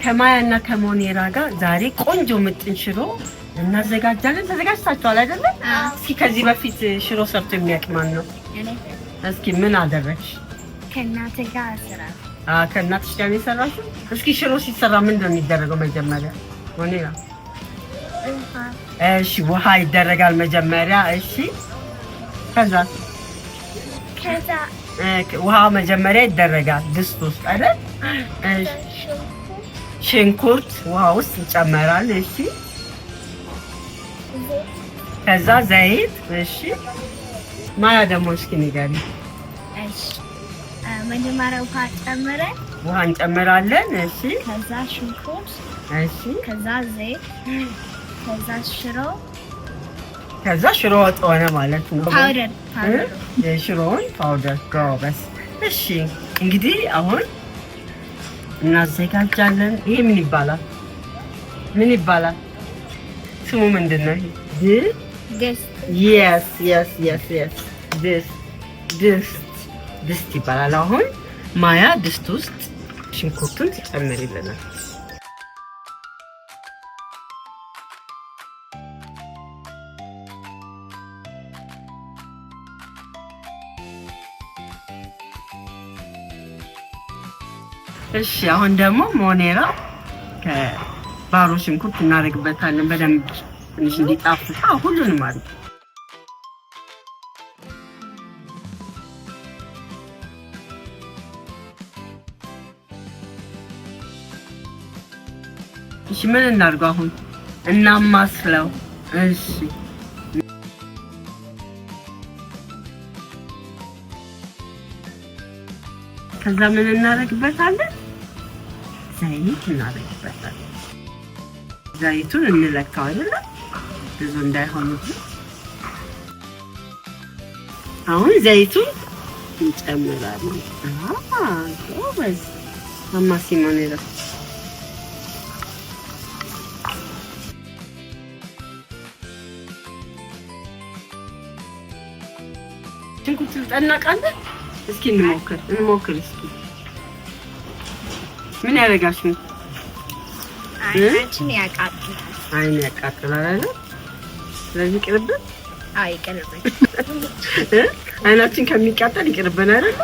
ከማያና ከሞኔራ ጋር ዛሬ ቆንጆ ምጥን ሽሮ እናዘጋጃለን። ተዘጋጅታችኋል አይደለ? እስኪ ከዚህ በፊት ሽሮ ሰርቶ የሚያውቅ ማን ነው? እስኪ ምን አደረግሽ? ከእናቴ ጋር አሰራ። ከእናትሽ ጋር ነው የሰራሽው? እስኪ ሽሮ ሲሰራ ምንድን ነው የሚደረገው መጀመሪያ? ሞኔራ እሺ፣ ውሃ ይደረጋል መጀመሪያ። እሺ፣ ከዛ ውሃ መጀመሪያ ይደረጋል ድስት ውስጥ አይደል? እሺ፣ ሽንኩርት ውሃ ውስጥ ይጨመራል። እሺ፣ ከዛ ዘይት። እሺ፣ ማያ ደግሞ እስኪ ንገሪኝ። እሺ፣ መጀመሪያ ውሃ እንጨምራለን። እሺ፣ ከዛ ሽንኩርት። እሺ፣ ከዛ ዘይት። ከዛ ሽሮ ወጥ ሆነ ማለት ነው። ፓውደር የሽሮውን ፓውደር ጎበዝ። እሺ እንግዲህ አሁን እናዘጋጃለን። ይሄ ምን ይባላል? ምን ይባላል? ስሙ ምንድን ነው? ድስት ይባላል። አሁን ማያ ድስት ውስጥ ሽንኩርቱን ትጨምሪልናል። እሺ አሁን ደግሞ ሞኔራ ከባሮ ሽንኩርት እናደርግበታለን በደንብ ትንሽ እንዲጣፍጥ። ሁሉንም አድርግ። እሺ ምን እናድርገው አሁን? እናማስለው። እሺ ከዛ ምን እናደርግበታለን? ዘይት እናደርግበታለን። ዘይቱን እንለካው አይደል? ብዙ እንዳይሆንብን። አሁን ዘይቱን እንጨምራለን። ጎበዝ አማሲ ሞኔራ። ሽንኩርት ልጠናቃለን። እስኪ እንሞክር እስኪ ምን ያደርጋሽ ነው? አይናችን ያቃጥላል። አይን ያቃጥላል አይደል? ስለዚህ ይቅርብን። ይቅርብን። አይናችን ከሚቃጠል ይቅርብን አይደል?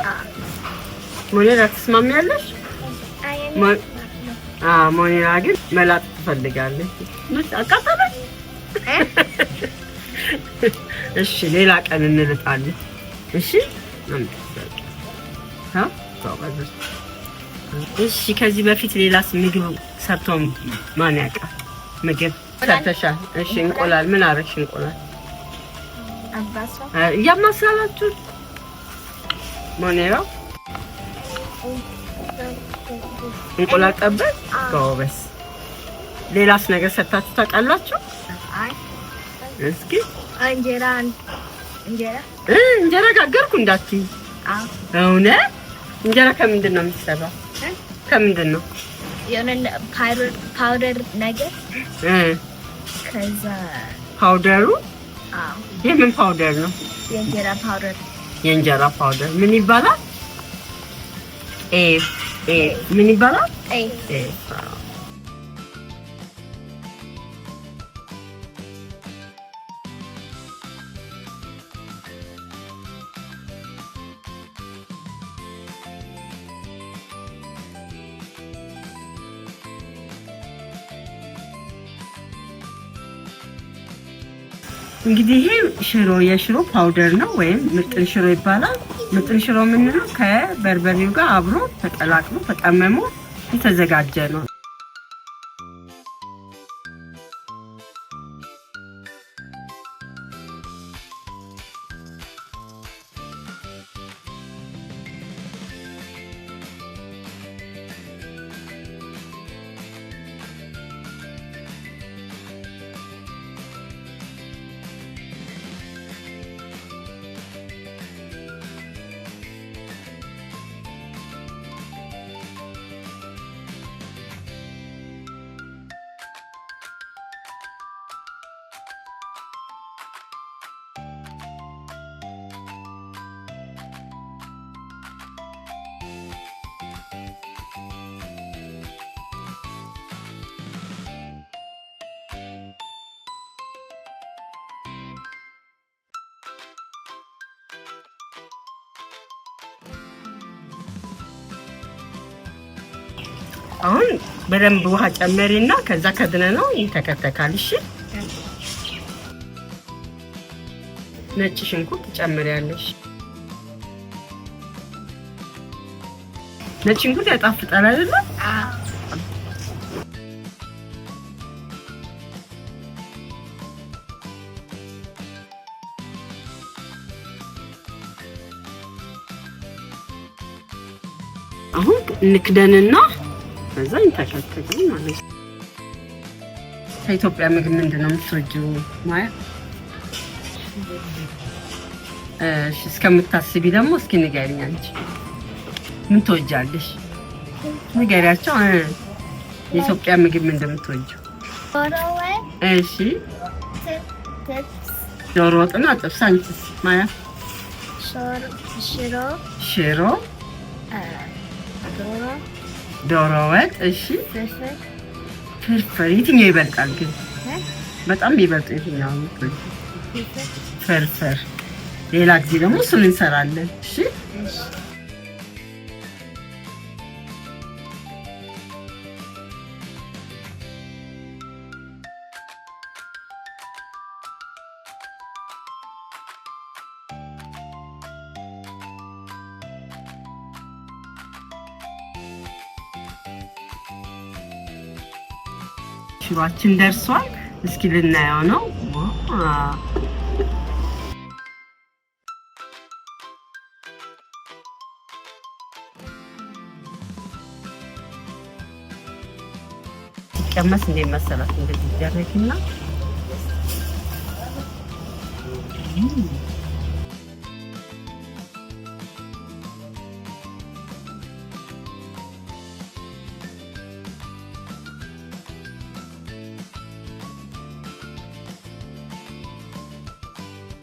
ሞኔራ ትስማሚያለሽ? ሞኔራ ግን መላጥ ትፈልጋለች። አቃጠለሽ? እሺ ሌላ ቀን እንልጣለን። እሺ እሺ ከዚህ በፊት ሌላስ ምግብ ሰርቶ ማን ያውቃል? ምግብ ሰርተሻል? እሺ እንቁላል ምን አደረግሽ? እንቁላል እያማሰላችሁ ሞኔራ እንቁላል ጠበል። ጎበዝ። ሌላስ ነገር ሰርታችሁ ታውቃላችሁ? እስኪ እንጀራ ጋገርኩ እንዳትዪ። እውነት? እንጀራ ከምንድን ነው የሚሰራው? ከምንድን ነው? የሆነ ፓውደር ነገር። ከዛ ፓውደሩ? የምን ፓውደር ነው? የእንጀራ ፓውደር። የእንጀራ ፓውደር ምን ይባላል? ምን ይባላል? እንግዲህ ይሄ የሽሮ ፓውደር ነው ወይም ምጥን ሽሮ ይባላል። ምጥን ሽሮ የምንለው ከበርበሬው ጋር አብሮ ተቀላቅሎ ተቀመሞ የተዘጋጀ ነው። አሁን በደንብ ውሃ ጨመሪና ከዛ ከድነነው ይተከተካል። እሺ ነጭ ሽንኩርት ጨምሪያለሽ። ነጭ ሽንኩርት ያጣፍጣል አይደል? አሁን ንክደንና ከዛ እንተከተከው ማለት ነው። ከኢትዮጵያ ምግብ ምንድነው የምትወጂው ማያ? እሺ እስከምታስቢ ደግሞ እስኪ ንገሪኝ አንቺ ምን ትወጃለሽ? ንገሪያቸው። የኢትዮጵያ ምግብ ምንድነው የምትወጂው? እሺ ዶሮ ወጥና ጥብስ። አንቺስ ማያ? ሽሮ ዶሮ ወጥ። እሺ ፍርፍር። የትኛው ይበልጣል ግን? በጣም ይበልጣል የትኛው? ፍርፍር። ሌላ ጊዜ ደግሞ እሱን እንሰራለን። እሺ ሽሮአችን ደርሷል። እስኪ ልናየው ነው። ሲቀመስ እንደ መሰላት እንደዚህ ይደረግና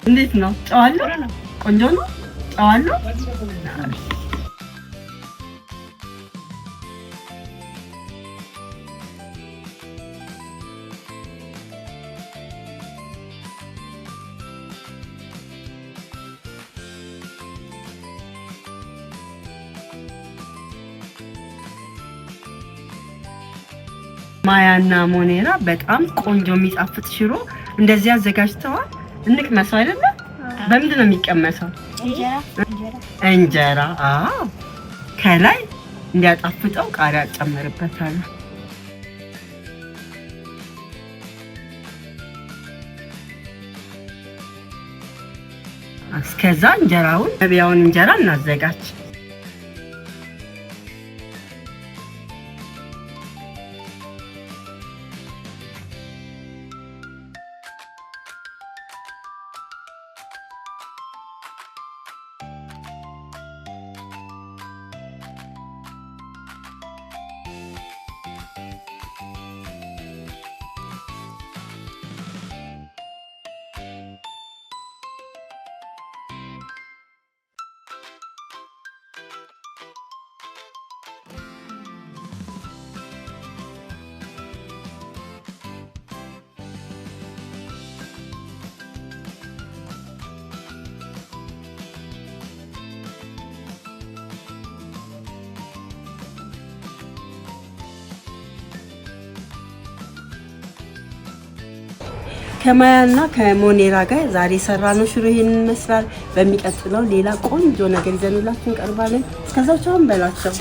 እንዴት ነው? ጨዋለሁ? ቆንጆ ነው? ጨዋለሁ? ማያና ሞኔራ በጣም ቆንጆ የሚጣፍጥ ሽሮ እንደዚህ አዘጋጅተዋል። እንቅመሰው አይደለ? በምንድን ነው የሚቀመሰው? እንጀራ። አዎ ከላይ እንዲያጣፍጠው ቃሪያ ጨምርበታል። እስከዛ እንጀራውን ነቢያውን እንጀራ እናዘጋጅ። ከማያና ከሞኔራ ጋር ዛሬ ሰራነው ሽሮ ይሄንን ይመስላል። በሚቀጥለው ሌላ ቆንጆ ነገር ይዘንላችሁ እንቀርባለን። እስከዛው ቻው በላቸው።